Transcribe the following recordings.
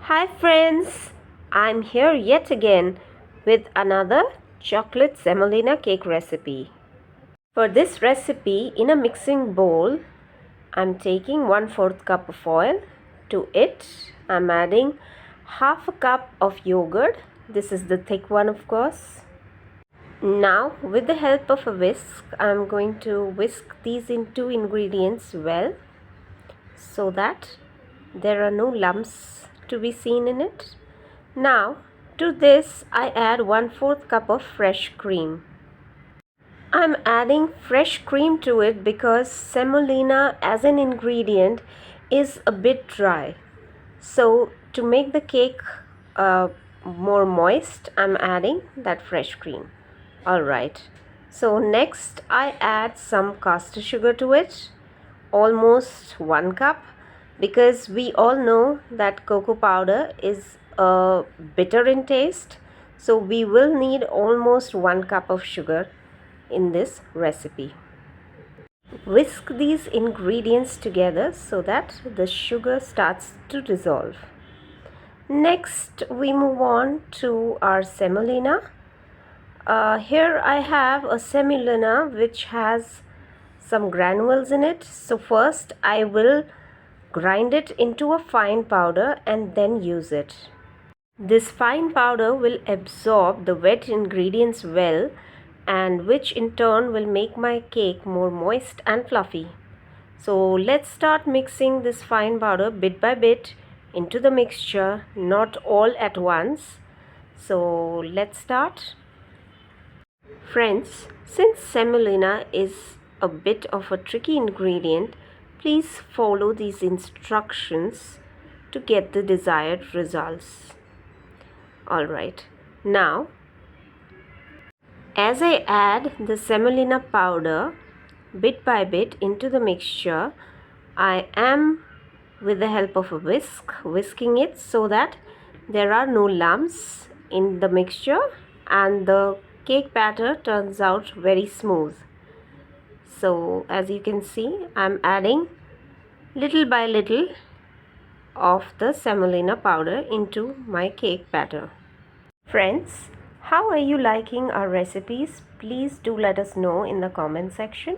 Hi friends, I'm here yet again with another chocolate semolina cake recipe. For this recipe, in a mixing bowl, I'm taking 1/4 cup of oil. To it, I'm adding half a cup of yogurt. This is the thick one, of course. Now, with the help of a whisk, I'm going to whisk these two ingredients well so that there are no lumps to be seen in it. Now to this I add 1/4 cup of fresh cream. I'm adding fresh cream to it because semolina as an ingredient is a bit dry. So to make the cake more moist, I'm adding that fresh cream. Alright. So next I add some caster sugar to it, almost 1 cup, because we all know that cocoa powder is bitter in taste, so we will need almost 1 cup of sugar in this recipe. Whisk these ingredients together so that the sugar starts to dissolve. Next we move on to our semolina. Here I have a semolina which has some granules in it. So first I will grind it into a fine powder and then use it. This fine powder will absorb the wet ingredients well, and which in turn will make my cake more moist and fluffy. So let's start mixing this fine powder bit by bit into the mixture, not all at once. So let's start. Friends, since semolina is a bit of a tricky ingredient, please follow these instructions to get the desired results. Alright, now as I add the semolina powder bit by bit into the mixture, I am, with the help of a whisk, whisking it so that there are no lumps in the mixture and the cake batter turns out very smooth. So as you can see, I'm adding little by little of the semolina powder into my cake batter. Friends, how are you liking our recipes? Please do let us know in the comment section.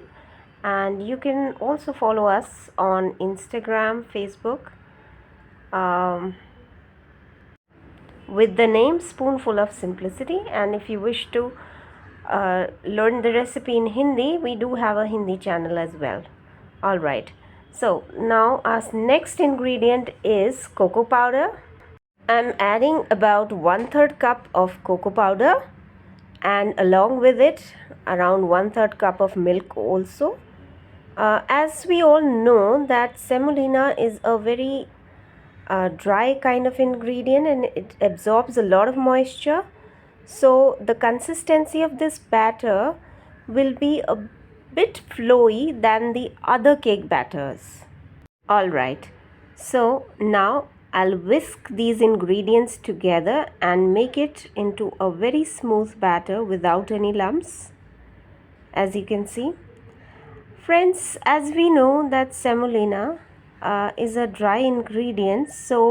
And you can also follow us on Instagram, Facebook, with the name Spoonful of Simplicity. And if you wish to learn the recipe in Hindi, we do have a Hindi channel as well. Alright, so now our next ingredient is cocoa powder. I'm adding about 1/3 cup of cocoa powder, and along with it around 1/3 cup of milk also. As we all know that semolina is a very dry kind of ingredient and it absorbs a lot of moisture. So the consistency of this batter will be a bit flowy than the other cake batters. Alright, so now I'll whisk these ingredients together and make it into a very smooth batter without any lumps, as you can see. Friends, as we know that semolina is a dry ingredient, so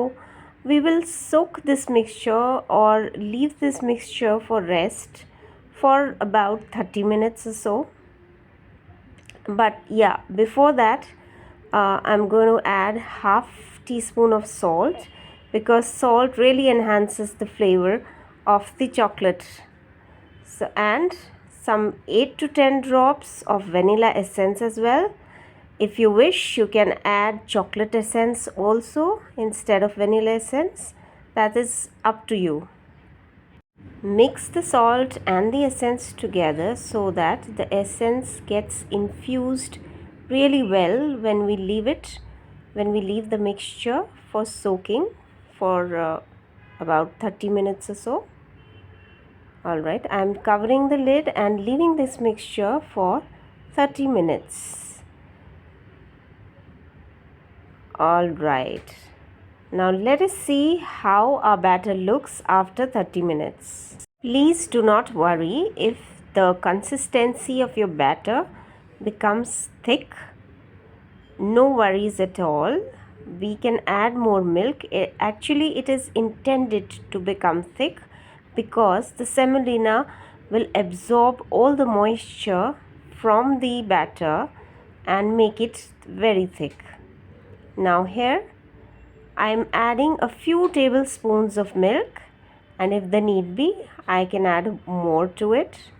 we will soak this mixture or leave this mixture for rest for about 30 minutes or so. But yeah, before that I'm going to add half teaspoon of salt, because salt really enhances the flavor of the chocolate. So, and some 8 to 10 drops of vanilla essence as well. If you wish, you can add chocolate essence also instead of vanilla essence. That is up to you. Mix the salt and the essence together so that the essence gets infused really well when we leave the mixture for soaking for about 30 minutes or so. Alright, I am covering the lid and leaving this mixture for 30 minutes. Alright, now let us see how our batter looks after 30 minutes. Please do not worry if the consistency of your batter becomes thick. No worries at all. we can add more milk. Actually, it is intended to become thick because the semolina will absorb all the moisture from the batter and make it very thick. Now here I am adding a few tablespoons of milk, and if the need be, I can add more to it.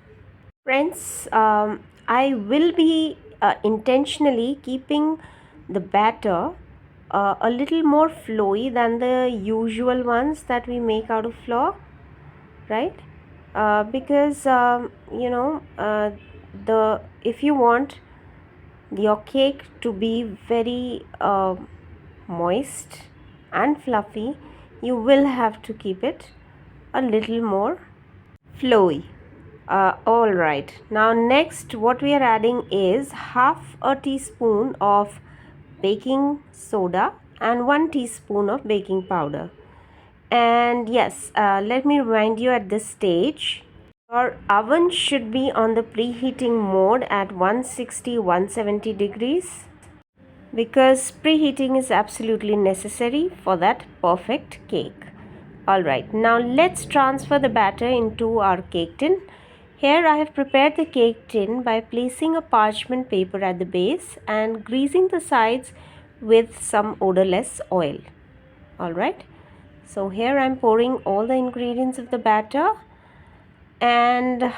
Friends, I will be intentionally keeping the batter a little more flowy than the usual ones that we make out of flour, right? Because the if you want your cake to be very moist and fluffy, you will have to keep it a little more flowy. All right, now next what we are adding is half a teaspoon of baking soda and 1 teaspoon of baking powder. And yes, let me remind you at this stage, your oven should be on the preheating mode at 160-170 degrees, because preheating is absolutely necessary for that perfect cake. Alright, now let's transfer the batter into our cake tin. Here I have prepared the cake tin by placing a parchment paper at the base and greasing the sides with some odorless oil. Alright, so here I am pouring all the ingredients of the batter, and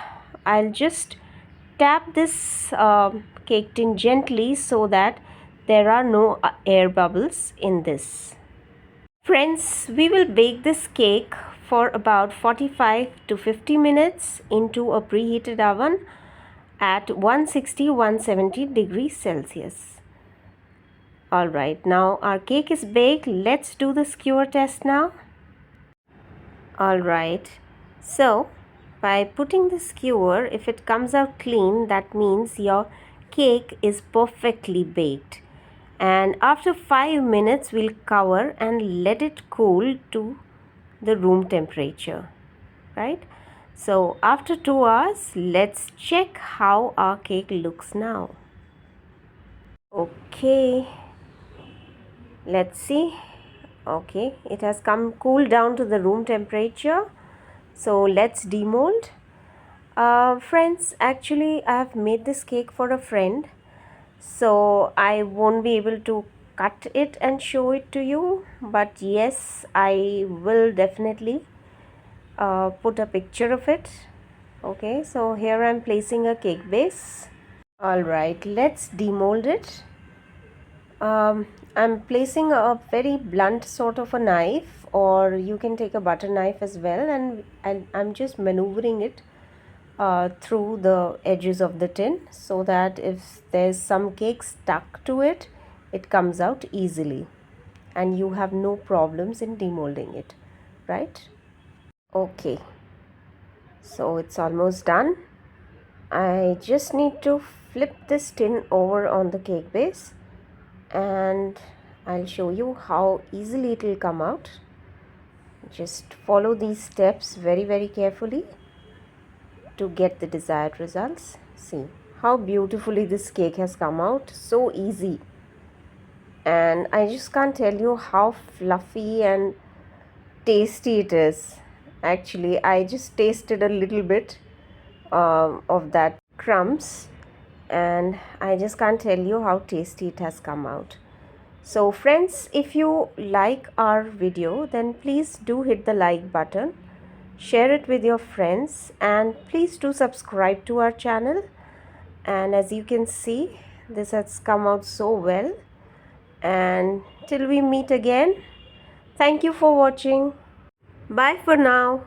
I'll just tap this cake tin gently so that there are no air bubbles in this. Friends, we will bake this cake for about 45 to 50 minutes into a preheated oven at 160-170 degrees Celsius. Alright, now our cake is baked. Let's do the skewer test now. Alright, so by putting the skewer, if it comes out clean, that means your cake is perfectly baked. And after 5 minutes, we'll cover and let it cool to the room temperature, right? So after 2 hours, let's check how our cake looks now. Okay, let's see. Okay, it has come cool down to the room temperature. So let's demold. Friends, actually I have made this cake for a friend, so I won't be able to cut it and show it to you, but yes, I will definitely put a picture of it. Okay, so here I'm placing a cake base. Alright, let's demold it. I'm placing a very blunt sort of a knife, or you can take a butter knife as well, and I'm just maneuvering it through the edges of the tin so that if there's some cake stuck to it, it comes out easily and you have no problems in demolding it, right? Okay, so it's almost done. I just need to flip this tin over on the cake base and I'll show you how easily it will come out. Just follow these steps very carefully to get the desired results. See how beautifully this cake has come out, so easy, and I just can't tell you how fluffy and tasty it is. Actually, I just tasted a little bit of that crumbs, and I just can't tell you how tasty it has come out. So friends, if you like our video, then please do hit the like button, share it with your friends, and please do subscribe to our channel. And as you can see, this has come out so well. And till we meet again, thank you for watching. Bye for now.